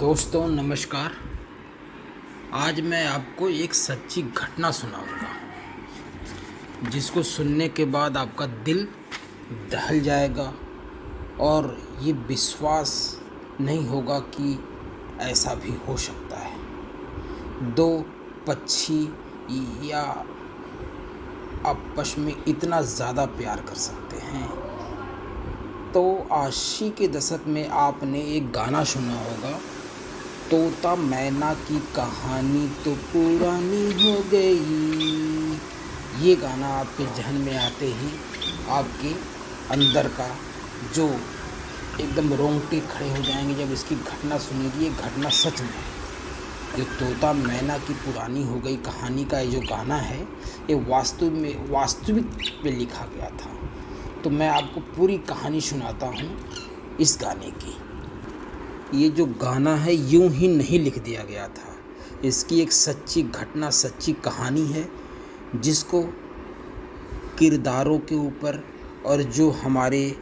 दोस्तों नमस्कार। आज मैं आपको एक सच्ची घटना सुनाऊंगा जिसको सुनने के बाद आपका दिल दहल जाएगा और ये विश्वास नहीं होगा कि ऐसा भी हो सकता है। दो पक्षी या आपस में इतना ज़्यादा प्यार कर सकते हैं। तो 80 के दशक में आपने एक गाना सुना होगा, तोता मैना की कहानी तो पुरानी हो गई। ये गाना आपके जहन में आते ही आपके अंदर का जो एकदम रोंगटे खड़े हो जाएंगे जब इसकी घटना सुनेगी। ये घटना सच में है। ये तोता मैना की पुरानी हो गई कहानी का ये जो गाना है, ये वास्तविक पे लिखा गया था। तो मैं आपको पूरी कहानी सुनाता हूँ इस गाने की। ये जो गाना है यूं ही नहीं लिख दिया गया था। इसकी एक सच्ची घटना, सच्ची कहानी है जिसको किरदारों के ऊपर और जो हमारे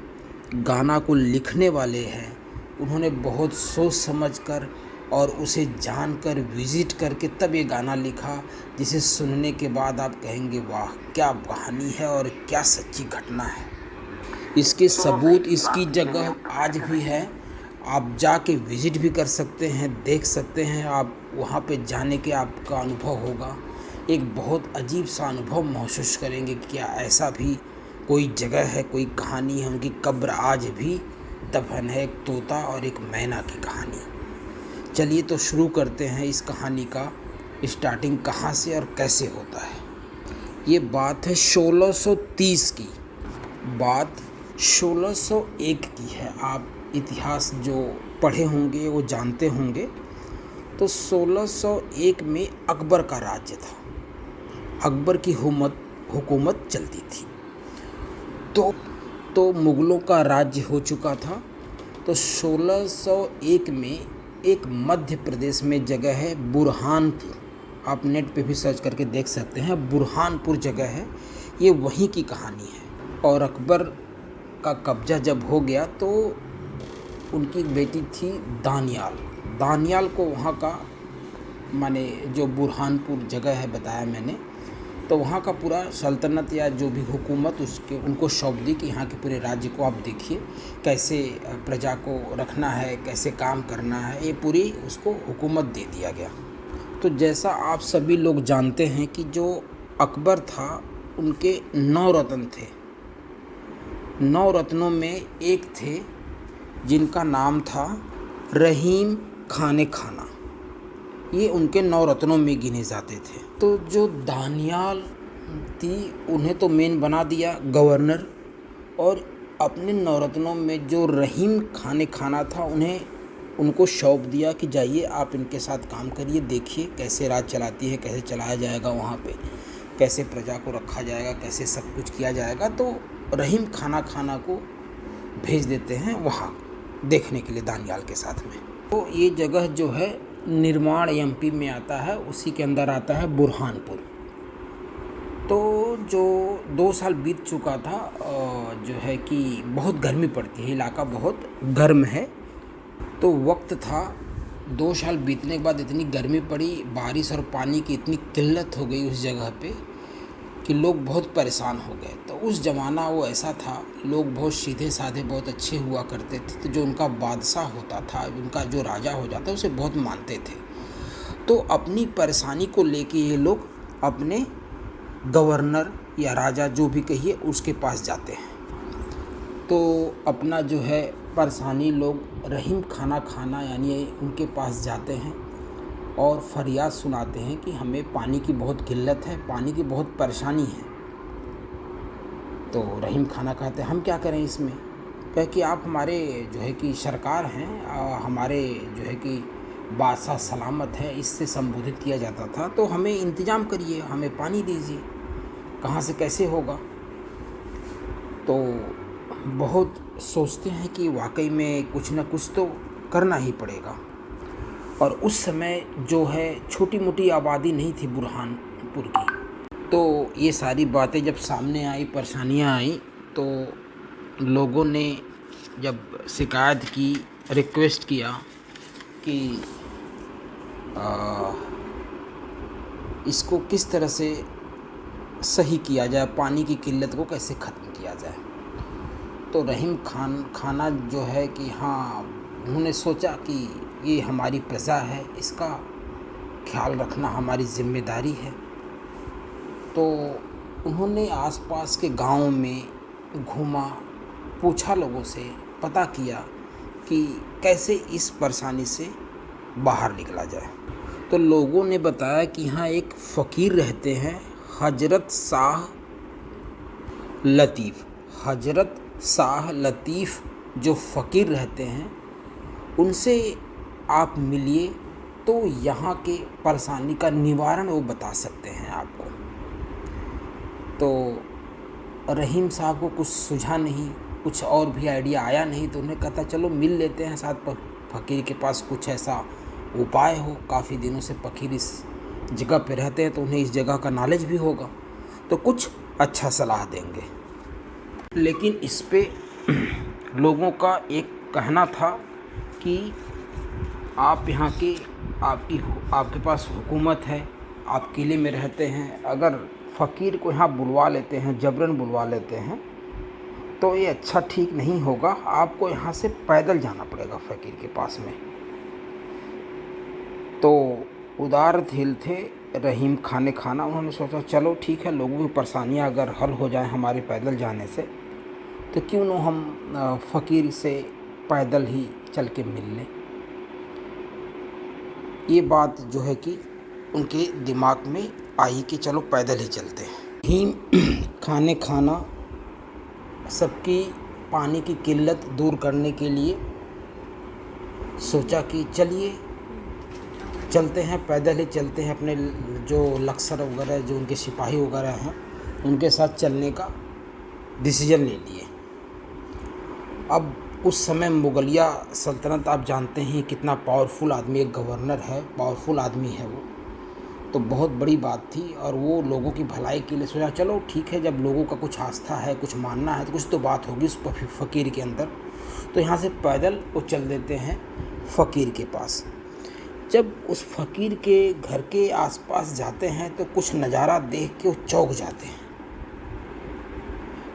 गाना को लिखने वाले हैं उन्होंने बहुत सोच समझकर और उसे जानकर विजिट करके तब ये गाना लिखा, जिसे सुनने के बाद आप कहेंगे वाह क्या कहानी है और क्या सच्ची घटना है। इसके सबूत इसकी जगह आज भी है। आप जाके विज़िट भी कर सकते हैं, देख सकते हैं। आप वहाँ पे जाने के आपका अनुभव होगा, एक बहुत अजीब सा अनुभव महसूस करेंगे। क्या ऐसा भी कोई जगह है, कोई कहानी है। उनकी कब्र आज भी दफन है, एक तोता और एक मैना की कहानी। चलिए तो शुरू करते हैं इस कहानी का स्टार्टिंग कहाँ से और कैसे होता है। ये बात है 1630 की, बात 1601 की है। आप इतिहास जो पढ़े होंगे वो जानते होंगे। तो 1601 में अकबर का राज्य था, अकबर की हुकूमत चलती थी। तो मुग़लों का राज्य हो चुका था। तो 1601 में एक मध्य प्रदेश में जगह है बुरहानपुर। आप नेट पे भी सर्च करके देख सकते हैं, बुरहानपुर जगह है। ये वहीं की कहानी है। और अकबर का कब्जा जब हो गया तो उनकी एक बेटी थी दानियाल को वहाँ का माने जो बुरहानपुर जगह है बताया मैंने, तो वहाँ का पूरा सल्तनत या जो भी हुकूमत उनको सौंप दी कि यहाँ के पूरे राज्य को आप देखिए, कैसे प्रजा को रखना है, कैसे काम करना है, ये पूरी उसको हुकूमत दे दिया गया। तो जैसा आप सभी लोग जानते हैं कि जो अकबर था उनके 9 रत्न थे। 9 रत्नों में एक थे जिनका नाम था रहीम खाना। ये उनके 9 रत्नों में गिने जाते थे। तो जो दानियाल थी उन्हें तो मेन बना दिया गवर्नर, और अपने 9 रत्नों में जो रहीम खाना था उनको सौंप दिया कि जाइए आप इनके साथ काम करिए, देखिए कैसे राज चलाती है, कैसे चलाया जाएगा, वहाँ पे कैसे प्रजा को रखा जाएगा, कैसे सब कुछ किया जाएगा। तो रहीम खाना को भेज देते हैं वहाँ देखने के लिए दानियाल के साथ में। तो ये जगह जो है निर्माण एमपी में आता है, उसी के अंदर आता है बुरहानपुर। तो जो 2 साल बीत चुका था, जो है कि बहुत गर्मी पड़ती है, इलाका बहुत गर्म है। तो वक्त था 2 साल बीतने के बाद इतनी गर्मी पड़ी, बारिश और पानी की इतनी किल्लत हो गई उस जगह पे कि लोग बहुत परेशान हो गए। तो उस ज़माना वो ऐसा था, लोग बहुत सीधे साधे बहुत अच्छे हुआ करते थे। तो जो उनका बादशाह होता था, उनका जो राजा हो जाता उसे बहुत मानते थे। तो अपनी परेशानी को लेके ये लोग अपने गवर्नर या राजा जो भी कहिए उसके पास जाते हैं। तो अपना जो है परेशानी लोग रहीम खाना यानी उनके पास जाते हैं और फरियाद सुनाते हैं कि हमें पानी की बहुत किल्लत है, पानी की बहुत परेशानी है। तो रहीम खाना कहते हैं हम क्या करें इसमें, कह कि आप हमारे जो है कि सरकार हैं, हमारे जो है कि बादशाह सलामत है, इससे संबोधित किया जाता था। तो हमें इंतज़ाम करिए, हमें पानी दीजिए, कहाँ से कैसे होगा। तो बहुत सोचते हैं कि वाकई में कुछ न कुछ तो करना ही पड़ेगा। और उस समय जो है छोटी मोटी आबादी नहीं थी बुरहानपुर की। तो ये सारी बातें जब सामने आई, परेशानियां आई, तो लोगों ने जब शिकायत की, रिक्वेस्ट किया कि आ, इसको किस तरह से सही किया जाए, पानी की किल्लत को कैसे ख़त्म किया जाए। तो रहीम खाना जो है कि हाँ, उन्होंने सोचा कि ये हमारी प्रजा है, इसका ख्याल रखना हमारी ज़िम्मेदारी है। तो उन्होंने आसपास के गांव में घूमा, पूछा लोगों से, पता किया कि कैसे इस परेशानी से बाहर निकला जाए। तो लोगों ने बताया कि यहाँ एक फ़कीर रहते हैं, हजरत शाह लतीफ़ जो फ़कीर रहते हैं, उनसे आप मिलिए तो यहाँ के परेशानी का निवारण वो बता सकते हैं आपको। तो रहीम साहब को कुछ सूझा नहीं, कुछ और भी आइडिया आया नहीं, तो उन्हें कहता चलो मिल लेते हैं, साथ फ़कीर के पास कुछ ऐसा उपाय हो। काफ़ी दिनों से फ़कीर इस जगह पे रहते हैं तो उन्हें इस जगह का नॉलेज भी होगा, तो कुछ अच्छा सलाह देंगे। लेकिन इस पे लोगों का एक कहना था कि आप यहाँ की आपके पास हुकूमत है, आप किले में रहते हैं, अगर फ़कीर को यहाँ बुलवा लेते हैं, जबरन बुलवा लेते हैं, तो ये अच्छा ठीक नहीं होगा। आपको यहाँ से पैदल जाना पड़ेगा फ़कीर के पास में। तो उदार दिल थे रहीम खाना, उन्होंने सोचा चलो ठीक है, लोगों की परेशानियाँ अगर हल हो जाए हमारे पैदल जाने से, तो क्यों न हम फ़कीर से पैदल ही चल के मिल लें। ये बात जो है कि उनके दिमाग में आई कि चलो पैदल ही चलते हैं। रहीम खाना सबकी पानी की किल्लत दूर करने के लिए सोचा कि चलिए चलते हैं, पैदल ही चलते हैं। अपने जो लश्कर वगैरह, जो उनके सिपाही वगैरह हैं, उनके साथ चलने का डिसीजन ले लिए। अब उस समय मुगलिया सल्तनत, आप जानते हैं कितना पावरफुल आदमी, एक गवर्नर है, पावरफुल आदमी है वो, तो बहुत बड़ी बात थी। और वो लोगों की भलाई के लिए सोचा चलो ठीक है, जब लोगों का कुछ आस्था है, कुछ मानना है, तो कुछ तो बात होगी उस फ़कीर के अंदर। तो यहाँ से पैदल वो चल देते हैं फ़कीर के पास। जब उस फ़कीर के घर के आसपास जाते हैं तो कुछ नज़ारा देख के वो चौंक जाते हैं।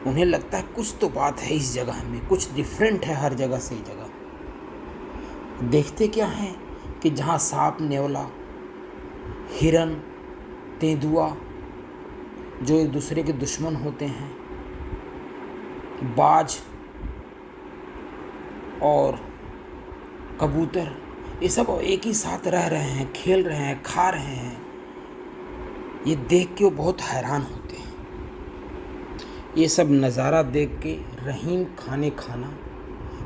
उन्हें लगता है कुछ तो बात है इस जगह में, कुछ डिफरेंट है हर जगह से। जगह देखते क्या है कि जहाँ सांप, नेवला, हिरन, तेंदुआ जो एक दूसरे के दुश्मन होते हैं, बाज और कबूतर, ये सब एक ही साथ रह रहे हैं, खेल रहे हैं, खा रहे हैं। ये देख के वो बहुत हैरान होते हैं। ये सब नज़ारा देख के रहीम खाना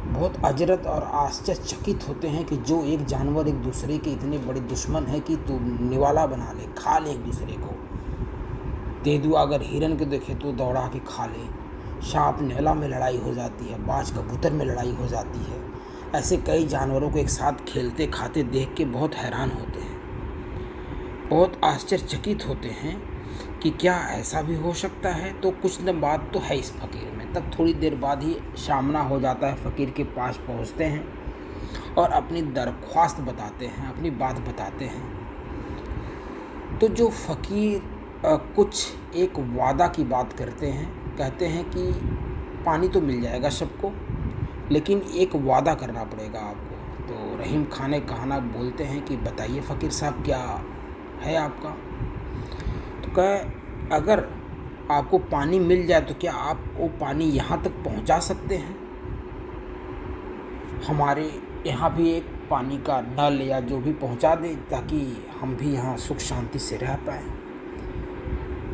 बहुत अजरत और आश्चर्यचकित होते हैं कि जो एक जानवर एक दूसरे के इतने बड़े दुश्मन है कि तो निवाला बना ले, खा ले एक दूसरे को। तेंदुआ अगर हिरन को देखे तो दौड़ा के खा ले, सांप नेवला में लड़ाई हो जाती है, बाज कबूतर में लड़ाई हो जाती है। ऐसे कई जानवरों को एक साथ खेलते खाते देख के बहुत हैरान होते हैं, बहुत आश्चर्यचकित होते हैं कि क्या ऐसा भी हो सकता है। तो कुछ दिन बाद तो है इस फ़कीर में। तब थोड़ी देर बाद ही सामना हो जाता है, फ़कीर के पास पहुंचते हैं और अपनी दरख्वास्त बताते हैं, अपनी बात बताते हैं। तो जो फ़कीर कुछ एक वादा की बात करते हैं, कहते हैं कि पानी तो मिल जाएगा सबको, लेकिन एक वादा करना पड़ेगा आपको। तो रहीम खाना बोलते हैं कि बताइए फ़कीर साहब क्या है आपका। तो कहे अगर आपको पानी मिल जाए तो क्या आप वो पानी यहाँ तक पहुँचा सकते हैं। हमारे यहाँ भी एक पानी का नल या जो भी पहुँचा दे, ताकि हम भी यहाँ सुख शांति से रह पाएँ।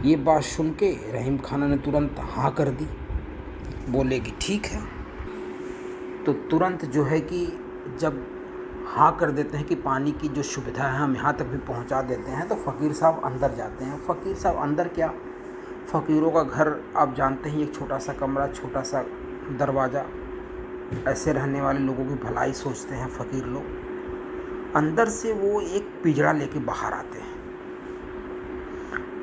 ये बात सुन के रहीम खाना ने तुरंत हाँ कर दी, बोले कि ठीक है। तो तुरंत जो है कि जब हाँ कर देते हैं कि पानी की जो सुविधा है हम यहाँ तक भी पहुँचा देते हैं, तो फ़कीर साहब अंदर जाते हैं। फ़कीर साहब अंदर क्या, फ़कीरों का घर आप जानते हैं, एक छोटा सा कमरा, छोटा सा दरवाज़ा, ऐसे रहने वाले लोगों की भलाई सोचते हैं फ़कीर लोग। अंदर से वो एक पिंजरा लेके बाहर आते हैं।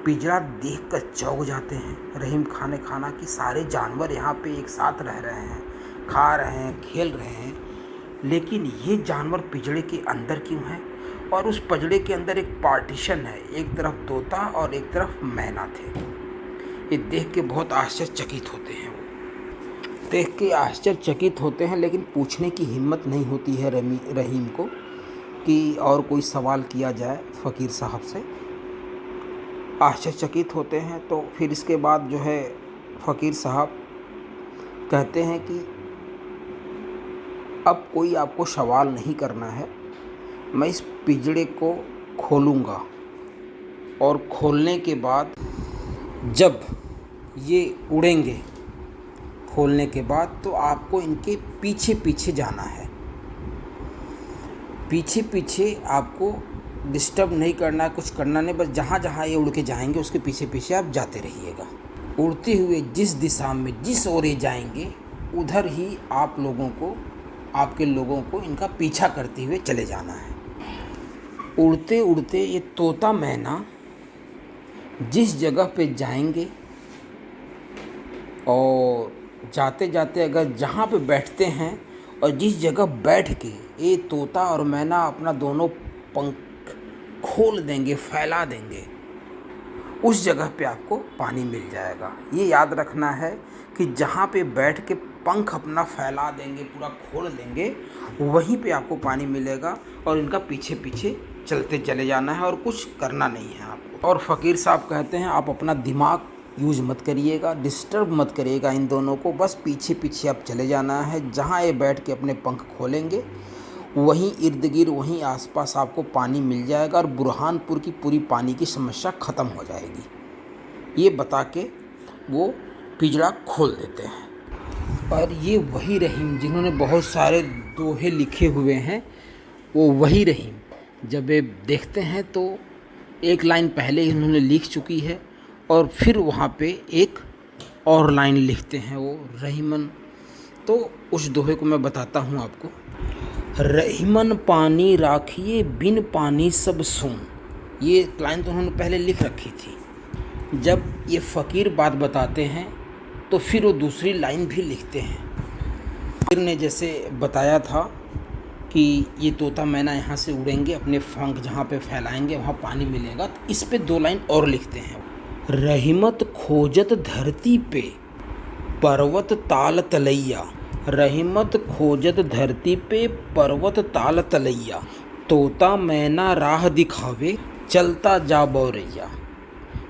पिंजरा देख कर चौंक जाते हैं रहीम खाना कि सारे जानवर यहाँ पे एक साथ रह रहे हैं, खा रहे हैं, खेल रहे हैं। लेकिन ये जानवर पिंजड़े के अंदर क्यों है? और उस पिंजड़े के अंदर एक पार्टीशन है, एक तरफ तोता और एक तरफ मैना थे। ये देख के बहुत आश्चर्यचकित होते हैं, वो देख के आश्चर्यचकित होते हैं, लेकिन पूछने की हिम्मत नहीं होती है रहीम को कि और कोई सवाल किया जाए फ़कीर साहब से। आश्चर्यचकित होते हैं। तो फिर इसके बाद जो है फ़कीर साहब कहते हैं कि अब कोई आपको सवाल नहीं करना है, मैं इस पिंजड़े को खोलूँगा और खोलने के बाद जब ये उड़ेंगे, खोलने के बाद तो आपको इनके पीछे पीछे जाना है। पीछे पीछे आपको डिस्टर्ब नहीं करना है, कुछ करना नहीं, बस जहाँ जहाँ ये उड़ के जाएंगे उसके पीछे पीछे आप जाते रहिएगा। उड़ते हुए जिस दिशा में जिस ओर ये जाएंगे उधर ही आप लोगों को, आपके लोगों को इनका पीछा करते हुए चले जाना है। उड़ते उड़ते ये तोता मैना जिस जगह पे जाएंगे और जाते जाते अगर जहाँ पे बैठते हैं और जिस जगह बैठ के ये तोता और मैना अपना दोनों पंख खोल देंगे, फैला देंगे, उस जगह पे आपको पानी मिल जाएगा। ये याद रखना है कि जहाँ पे बैठ के पंख अपना फैला देंगे, पूरा खोल देंगे, वहीं पे आपको पानी मिलेगा और इनका पीछे पीछे चलते चले जाना है और कुछ करना नहीं है आपको। और फ़कीर साहब कहते हैं आप अपना दिमाग यूज़ मत करिएगा, डिस्टर्ब मत करिएगा इन दोनों को, बस पीछे पीछे आप चले जाना है। जहाँ ये बैठ के अपने पंख खोलेंगे वहीं इर्द गिर्द, वहीं आसपास आपको पानी मिल जाएगा और बुरहानपुर की पूरी पानी की समस्या ख़त्म हो जाएगी। ये बता के वो पिंजड़ा खोल देते हैं। और ये वही रहीम जिन्होंने बहुत सारे दोहे लिखे हुए हैं, वो वही रहीम जब ये देखते हैं तो एक लाइन पहले इन्होंने लिख चुकी है और फिर वहाँ पे एक और लाइन लिखते हैं वो रहीमन। तो उस दोहे को मैं बताता हूँ आपको। रहीमन पानी राखिए बिन पानी सब सून, ये लाइन तो उन्होंने पहले लिख रखी थी। जब ये फ़कीर बात बताते हैं तो फिर वो दूसरी लाइन भी लिखते हैं। फ़कीर ने जैसे बताया था कि ये तोता मैना यहाँ से उड़ेंगे, अपने पंख जहाँ पे फैलाएंगे वहाँ पानी मिलेगा, तो इस पे दो लाइन और लिखते हैं। रहीमत खोजत धरती पे पर्वत ताल तलैया, रहीमत खोजत धरती पे पर्वत ताल तलैया, तोता मैना राह दिखावे चलता जा बौरैया।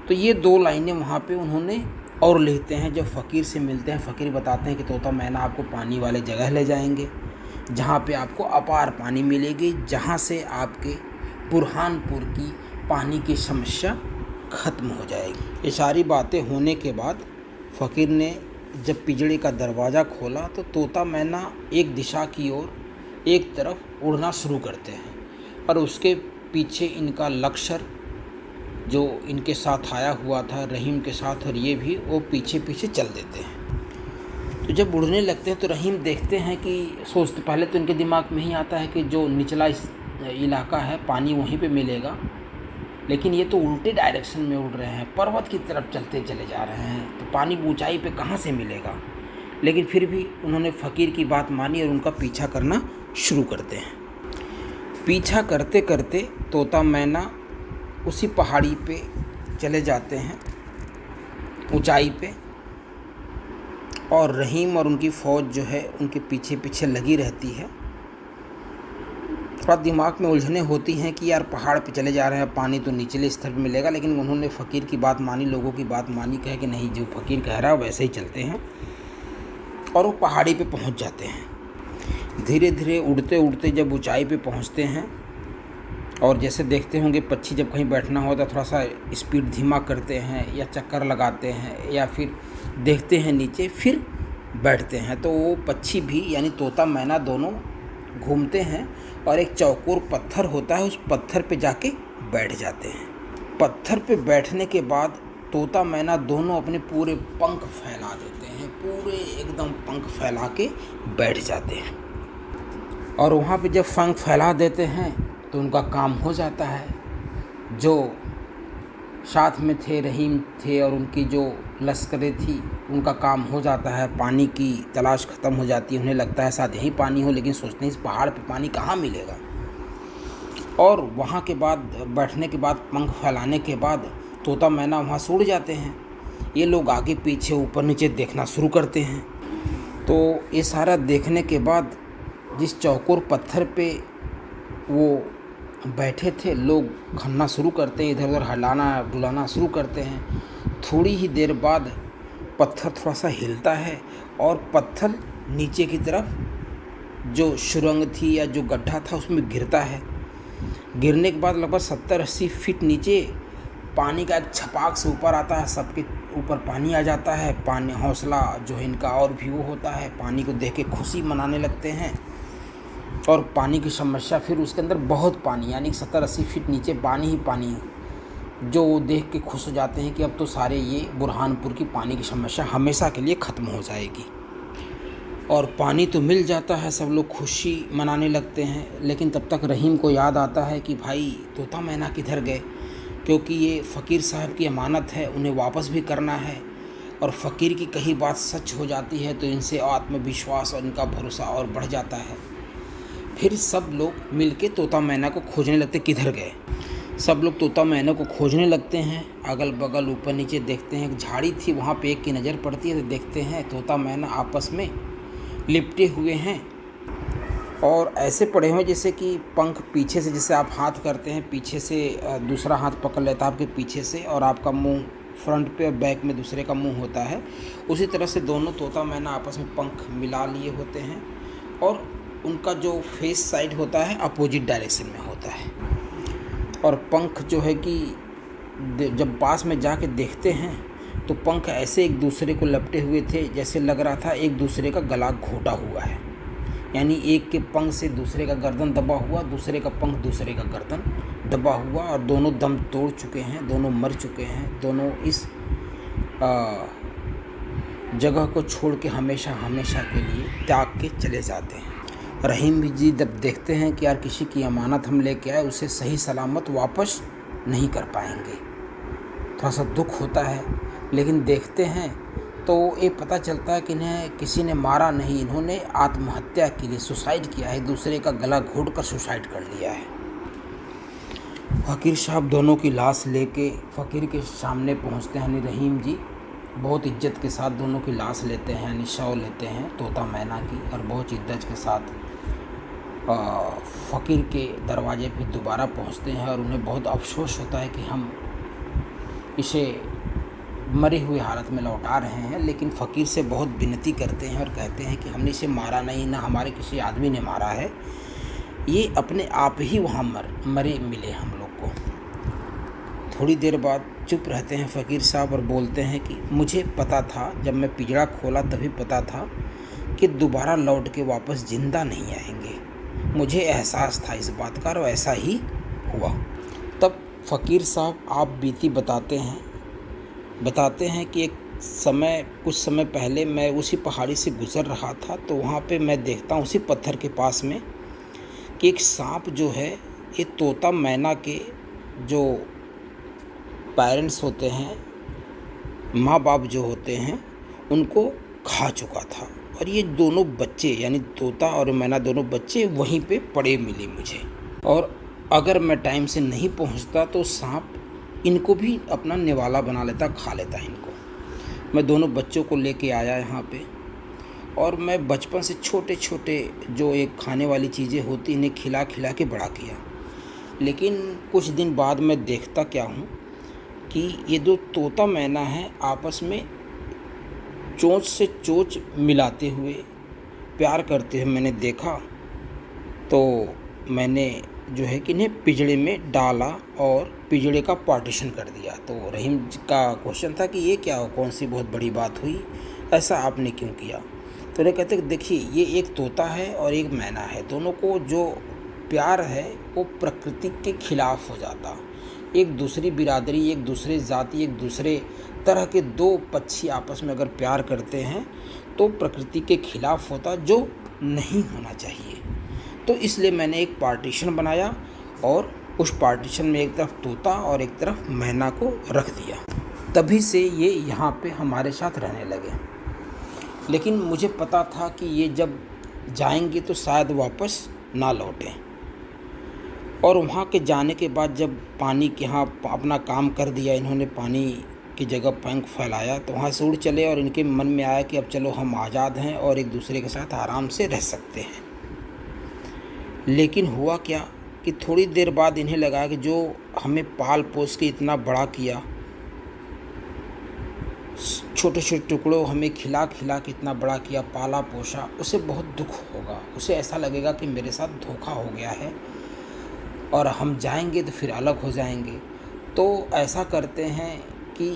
तो ये दो लाइनें वहाँ पे उन्होंने और लिखते हैं। जब फ़कीर से मिलते हैं, फ़कीर बताते हैं कि तोता मैना आपको पानी वाले जगह ले जाएंगे जहाँ पे आपको अपार पानी मिलेगी, जहाँ से आपके बुरहानपुर की पानी की समस्या ख़त्म हो जाएगी। ये सारी बातें होने के बाद फ़कीर ने जब पिंजड़े का दरवाज़ा खोला तो तोता मैना एक दिशा की ओर, एक तरफ उड़ना शुरू करते हैं और उसके पीछे इनका लक्ष्य जो इनके साथ आया हुआ था रहीम के साथ, और ये भी वो पीछे पीछे चल देते हैं। तो जब उड़ने लगते हैं तो रहीम देखते हैं कि सोचते, पहले तो इनके दिमाग में ही आता है कि जो निचला इलाका है पानी वहीं पे मिलेगा, लेकिन ये तो उल्टे डायरेक्शन में उड़ रहे हैं, पर्वत की तरफ चलते चले जा रहे हैं, तो पानी ऊंचाई पे कहाँ से मिलेगा। लेकिन फिर भी उन्होंने फ़कीर की बात मानी और उनका पीछा करना शुरू करते हैं। पीछा करते करते तोता मैना उसी पहाड़ी पे चले जाते हैं, ऊंचाई पे, और रहीम और उनकी फ़ौज जो है उनके पीछे पीछे लगी रहती है। थोड़ा दिमाग में उलझने होती हैं कि यार पहाड़ पे चले जा रहे हैं, पानी तो निचले स्तर पे मिलेगा, लेकिन उन्होंने फ़कीर की बात मानी, लोगों की बात मानी, कहे कि नहीं जो फ़कीर कह रहा है वैसे ही चलते हैं, और वो पहाड़ी पे पहुंच जाते हैं। धीरे धीरे उड़ते उड़ते जब ऊंचाई पे पहुंचते हैं, और जैसे देखते होंगे पक्षी जब कहीं बैठना होता थोड़ा सा स्पीड धीमा करते हैं या चक्कर लगाते हैं या फिर देखते हैं नीचे फिर बैठते हैं, तो वो पक्षी भी यानी तोता मैना दोनों घूमते हैं और एक चौकोर पत्थर होता है, उस पत्थर पे जाके बैठ जाते हैं। पत्थर पे बैठने के बाद तोता मैना दोनों अपने पूरे पंख फैला देते हैं, पूरे एकदम पंख फैला के बैठ जाते हैं। और वहाँ पे जब पंख फैला देते हैं तो उनका काम हो जाता है। जो साथ में थे रहीम थे और उनकी जो लश्करें थी उनका काम हो जाता है, पानी की तलाश ख़त्म हो जाती है, उन्हें लगता है शायद यहीं पानी हो, लेकिन सोचते हैं इस पहाड़ पे पानी कहाँ मिलेगा। और वहाँ के बाद बैठने के बाद पंख फैलाने के बाद तोता मैना वहाँ से उड़ जाते हैं। ये लोग आगे पीछे ऊपर नीचे देखना शुरू करते हैं। तो ये सारा देखने के बाद जिस चौकोर पत्थर पे वो बैठे थे, लोग खनना शुरू करते हैं, इधर उधर हिलाना डुलाना शुरू करते हैं। थोड़ी ही देर बाद पत्थर थोड़ा सा हिलता है और पत्थर नीचे की तरफ जो सुरंग थी या जो गड्ढा था उसमें गिरता है। गिरने के बाद लगभग 70-80 फीट नीचे पानी का छपाक से ऊपर आता है, सबके ऊपर पानी आ जाता है। पानी हौसला जो है इनका और भी वो होता है, पानी को देख के खुशी मनाने लगते हैं। और पानी की समस्या फिर उसके अंदर बहुत पानी, यानी 70-80 फीट नीचे पानी ही पानी, जो वो देख के खुश हो जाते हैं कि अब तो सारे ये बुरहानपुर की पानी की समस्या हमेशा के लिए ख़त्म हो जाएगी। और पानी तो मिल जाता है, सब लोग खुशी मनाने लगते हैं। लेकिन तब तक रहीम को याद आता है कि भाई तोता मैना किधर गए, क्योंकि ये फ़कीर साहब की अमानत है, उन्हें वापस भी करना है। और फ़कीर की कही बात सच हो जाती है तो इनसे आत्मविश्वास और इनका भरोसा और बढ़ जाता है। फिर सब लोग मिलके तोता मैना को खोजने लगते, किधर गए। सब लोग तोता मैना को खोजने लगते हैं, अगल बगल ऊपर नीचे देखते हैं। एक झाड़ी थी, वहाँ पे एक की नज़र पड़ती है तो देखते हैं तोता मैना आपस में लिपटे हुए हैं और ऐसे पड़े हुए जैसे कि पंख पीछे से, जैसे आप हाथ करते हैं पीछे से दूसरा हाथ पकड़ लेता है आपके पीछे से और आपका मुंह फ्रंट पे और बैक में दूसरे का मुंह होता है। उसी तरह से दोनों तोता मैना आपस में पंख मिला लिए होते हैं और उनका जो फेस साइड होता है अपोजिट डायरेक्शन में होता है। और पंख जो है कि जब पास में जाके देखते हैं तो पंख ऐसे एक दूसरे को लपटे हुए थे, जैसे लग रहा था एक दूसरे का गला घोटा हुआ है। यानी एक के पंख से दूसरे का गर्दन दबा हुआ, दूसरे का पंख दूसरे का गर्दन दबा हुआ, और दोनों दम तोड़ चुके हैं, दोनों मर चुके हैं, दोनों इस जगह को छोड़ के हमेशा हमेशा के लिए त्याग के चले जाते हैं। रहीम जी जब देखते हैं कि यार किसी की अमानत हम लेके आए, उसे सही सलामत वापस नहीं कर पाएंगे, थोड़ा सा दुख होता है। लेकिन देखते हैं तो ये पता चलता है कि इन्हें किसी ने मारा नहीं, इन्होंने आत्महत्या के लिए सुसाइड किया है, दूसरे का गला घोट कर सुसाइड कर लिया है। फ़कीर साहब दोनों की लाश लेके फ़कीर के सामने पहुंचते हैं, यानी रहीम जी बहुत इज्जत के साथ दोनों की लाश लेते हैं, यानी शव लेते हैं तोता मैना की, और बहुत इज्जत के साथ फ़कीर के दरवाजे पे दोबारा पहुंचते हैं। और उन्हें बहुत अफसोस होता है कि हम इसे मरे हुए हालत में लौटा रहे हैं, लेकिन फ़कीर से बहुत विनती करते हैं और कहते हैं कि हमने इसे मारा नहीं, ना हमारे किसी आदमी ने मारा है, ये अपने आप ही वहाँ मरे मिले हम लोग को। थोड़ी देर बाद चुप रहते हैं फ़कीर साहब और बोलते हैं कि मुझे पता था, जब मैं पिंजरा खोला तभी पता था कि दोबारा लौट के वापस ज़िंदा नहीं आएंगे, मुझे एहसास था इस बात का, और ऐसा ही हुआ। तब फ़कीर साहब आप बीती बताते हैं कि कुछ समय पहले मैं उसी पहाड़ी से गुज़र रहा था, तो वहाँ पे मैं देखता हूँ उसी पत्थर के पास में कि एक सांप जो है ये तोता मैना के जो पेरेंट्स होते हैं, माँ बाप जो होते हैं, उनको खा चुका था। और ये दोनों बच्चे, यानी तोता और मैना दोनों बच्चे वहीं पे पड़े मिले मुझे। और अगर मैं टाइम से नहीं पहुंचता तो सांप इनको भी अपना निवाला बना लेता, खा लेता इनको। मैं दोनों बच्चों को लेके आया यहाँ पे, और मैं बचपन से छोटे छोटे जो एक खाने वाली चीज़ें होती इन्हें खिला खिला के बड़ा किया। लेकिन कुछ दिन बाद मैं देखता क्या हूँ कि ये दो तोता मैना हैं आपस में चोंच से चोंच मिलाते हुए प्यार करते हुए मैंने देखा। तो मैंने जो है कि इन्हें पिंजड़े में डाला और पिंजड़े का पार्टीशन कर दिया। तो रहीम का क्वेश्चन था कि ये क्या हो, कौन सी बहुत बड़ी बात हुई, ऐसा आपने क्यों किया। तो ये कहते कि देखिए ये एक तोता है और एक मैना है, दोनों को जो प्यार है वो प्रकृति के खिलाफ हो जाता। एक दूसरी बिरादरी, एक दूसरे जाति, एक दूसरे तरह के दो पक्षी आपस में अगर प्यार करते हैं तो प्रकृति के खिलाफ होता, जो नहीं होना चाहिए। तो इसलिए मैंने एक पार्टीशन बनाया और उस पार्टीशन में एक तरफ तोता और एक तरफ मैना को रख दिया। तभी से ये यहाँ पे हमारे साथ रहने लगे। लेकिन मुझे पता था कि ये जब जाएंगे तो शायद वापस ना लौटें। और वहाँ के जाने के बाद जब पानी के यहाँ अपना काम कर दिया, इन्होंने पानी की जगह पंख फैलाया, तो वहाँ से उड़ चले और इनके मन में आया कि अब चलो हम आज़ाद हैं और एक दूसरे के साथ आराम से रह सकते हैं। लेकिन हुआ क्या कि थोड़ी देर बाद इन्हें लगा कि जो हमें पाल पोस के इतना बड़ा किया, छोटे छोटे टुकड़ों हमें खिला खिला के इतना बड़ा किया, पाला पोसा, उसे बहुत दुख होगा। उसे ऐसा लगेगा कि मेरे साथ धोखा हो गया है और हम जाएंगे तो फिर अलग हो जाएंगे। तो ऐसा करते हैं कि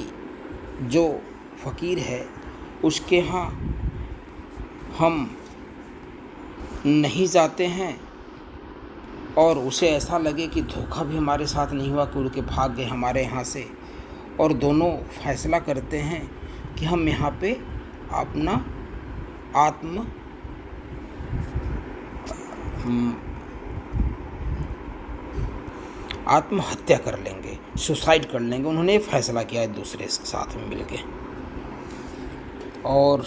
जो फ़कीर है उसके यहाँ हम नहीं जाते हैं और उसे ऐसा लगे कि धोखा भी हमारे साथ नहीं हुआ कि उड़ के भाग गए हमारे यहाँ से। और दोनों फैसला करते हैं कि हम यहाँ पे अपना आत्महत्या कर लेंगे, सुसाइड कर लेंगे। उन्होंने फैसला किया एक दूसरे के साथ में मिलके। और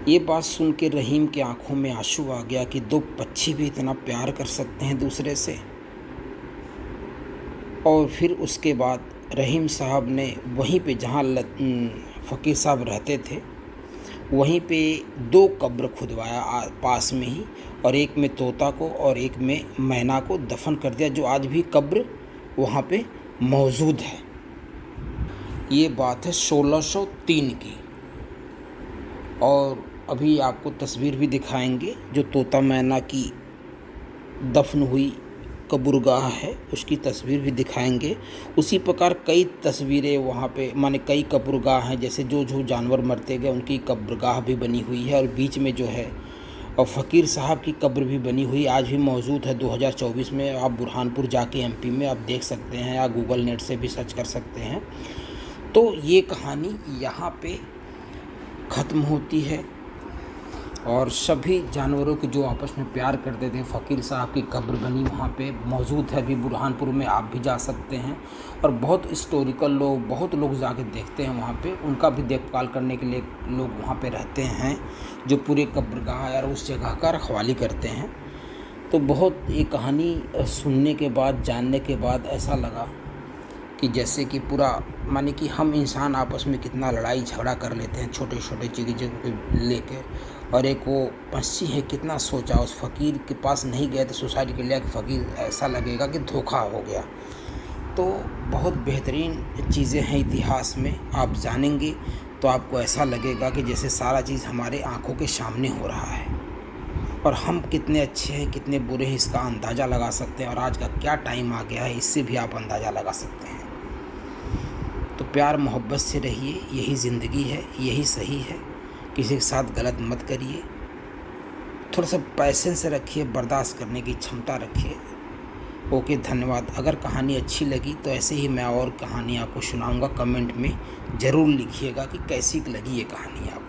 ये बात सुन के रहीम के आंखों में आंसू आ गया कि दो पक्षी भी इतना प्यार कर सकते हैं दूसरे से। और फिर उसके बाद रहीम साहब ने वहीं पे जहाँ फ़कीर साहब रहते थे वहीं पे 2 कब्र खुदवाया पास में ही, और एक में तोता को और एक में मैना को दफन कर दिया, जो आज भी कब्र वहाँ पे मौजूद है। ये बात है 1603 की। और अभी आपको तस्वीर भी दिखाएंगे जो तोता मैना की दफन हुई कब्रगाह है, उसकी तस्वीर भी दिखाएंगे। उसी प्रकार कई तस्वीरें वहाँ पे, माने कई कब्रगाह हैं, जैसे जो जो जानवर मरते गए उनकी कब्रगाह भी बनी हुई है। और बीच में जो है और फ़कीर साहब की कब्र भी बनी हुई, आज भी मौजूद है। 2024 में आप बुरहानपुर जाके एमपी में आप देख सकते हैं, या गूगल नेट से भी सर्च कर सकते हैं। तो ये कहानी यहाँ पे ख़त्म होती है। और सभी जानवरों के जो आपस में प्यार करते थे, फ़कीर साहब की कब्र बनी वहाँ पे मौजूद है। अभी बुरहानपुर में आप भी जा सकते हैं। और बहुत हिस्टोरिकल लोग, बहुत लोग जाके देखते हैं वहाँ पे, उनका भी देखभाल करने के लिए लोग वहाँ पे रहते हैं, जो पूरे कब्रगाह और उस जगह का रखवाली करते हैं। तो बहुत ये कहानी सुनने के बाद, जानने के बाद ऐसा लगा कि जैसे कि पूरा, माने कि हम इंसान आपस में कितना लड़ाई झगड़ा कर लेते हैं छोटे छोटे चीज़ों को लेके। और एक वो पंछी है, कितना सोचा, उस फ़कीर के पास नहीं गए तो सुसाइड कर लिया कि फ़कीर ऐसा लगेगा कि धोखा हो गया। तो बहुत बेहतरीन चीज़ें हैं इतिहास में, आप जानेंगे तो आपको ऐसा लगेगा कि जैसे सारा चीज़ हमारे आँखों के सामने हो रहा है और हम कितने अच्छे हैं कितने बुरे हैं इसका अंदाज़ा लगा सकते हैं। और आज का क्या टाइम आ गया है इससे भी आप अंदाज़ा लगा सकते हैं। तो प्यार मोहब्बत से रहिए, यही ज़िंदगी है, यही सही है। किसी के साथ गलत मत करिए, थोड़ा सा पैसेंस रखिए, बर्दाश्त करने की क्षमता रखिए। ओके, धन्यवाद। अगर कहानी अच्छी लगी तो ऐसे ही मैं और कहानी आपको सुनाऊंगा। कमेंट में ज़रूर लिखिएगा कि कैसी लगी ये कहानी आपको।